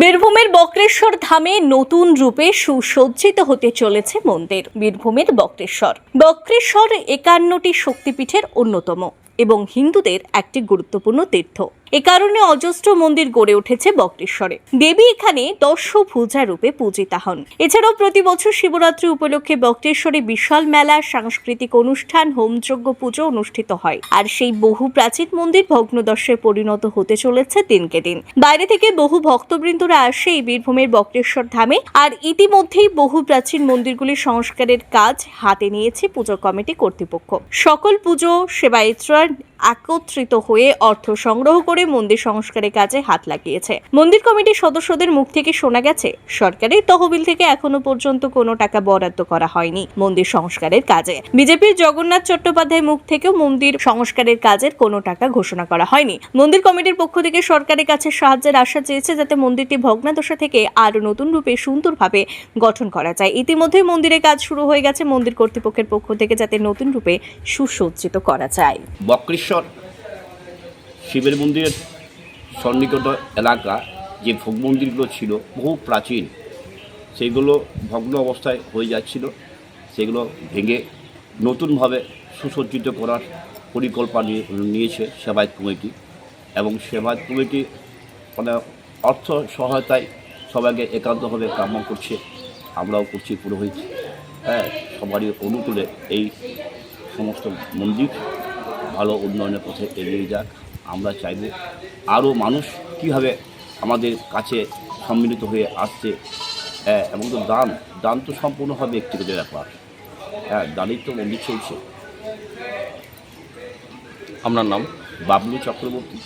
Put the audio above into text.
বীরভূমের বক্রেশ্বর ধামে নতুন রূপে সুসজ্জিত হতে চলেছে মন্দির। বীরভূমের বক্রেশ্বর 51টি শক্তিপীঠের অন্যতম এবং হিন্দুদের একটি গুরুত্বপূর্ণ তীর্থ। এ কারণে অজস্র মন্দির গড়ে উঠেছে বক্রেশ্বরে। দেবী এখানে দশভুজা রূপে পূজিতা হন। এছাড়াও প্রতি বছর শিবরাত্রি উপলক্ষে বক্রেশ্বরে বিশাল মেলা, সাংস্কৃতিক অনুষ্ঠান, হোমযজ্ঞ, পুজো অনুষ্ঠিত হয়। আর সেই বহু প্রাচীন মন্দির ভগ্নদশায় পরিণত হতে চলেছে দিনকে দিন। বাইরে থেকে বহু ভক্তবৃন্দরা আসে এই বীরভূমের বক্রেশ্বর ধামে। আর ইতিমধ্যেই বহু প্রাচীন মন্দিরগুলির সংস্কারের কাজ হাতে নিয়েছে পুজো কমিটি কর্তৃপক্ষ। সকল পুজো সেবায়েতরা একত্রিত হয়ে অর্থ সংগ্রহ করে মন্দির সংস্কারের কাজে হাত লাগিয়েছে। মন্দির কমিটির সদস্যদের মুখ থেকে শোনা গেছে, সরকারের তহবিল থেকে এখনো পর্যন্ত কোনো টাকা বরাদ্দ করা হয়নি মন্দির সংস্কারের কাজে। বিজেপির জগন্নাথ চট্টোপাধ্যায়ের মুখ থেকেও মন্দির সংস্কারের কাজের কোনো টাকা ঘোষণা করা হয়নি। মন্দির কমিটির পক্ষ থেকে সরকারের কাছে সাহায্যের আশা চেয়েছে, যাতে মন্দিরটি ভগ্নাদশা থেকে আরো নতুন রূপে সুন্দরভাবে গঠন করা যায়। ইতিমধ্যেই মন্দিরের কাজ শুরু হয়ে গেছে। মন্দির কর্তৃপক্ষের পক্ষ থেকে যাতে নতুন রূপে সুসজ্জিত করা যায়। বক্রেশ্বর শিবের মন্দিরের সন্নিকট এলাকা যে ভোগ মন্দিরগুলো ছিল বহু প্রাচীন, সেগুলো ভগ্ন অবস্থায় হয়ে যাচ্ছিল। সেগুলো ভেঙে নতুনভাবে সুসজ্জিত করার পরিকল্পনা নিয়েছে সেবায়ত কমিটি, এবং সেবায়ত কমিটি মানে অর্থ সহায়তায় সবাইকে একান্তভাবে কামনা করছে। আমরাও করছি পুরোহিত, সবারই অনুকূলে এই সমস্ত মন্দির ভালো উন্নয়নের পথে এগিয়ে যাক। আমরা চাইব আরও মানুষ কীভাবে আমাদের কাছে সম্মিলিত হয়ে আসছে, এবং তো দান তো সম্পূর্ণভাবে ব্যক্তিগত ব্যাপার। দানই তো মন্দির চলছে। আপনার নাম? বাবলু চক্রবর্তী।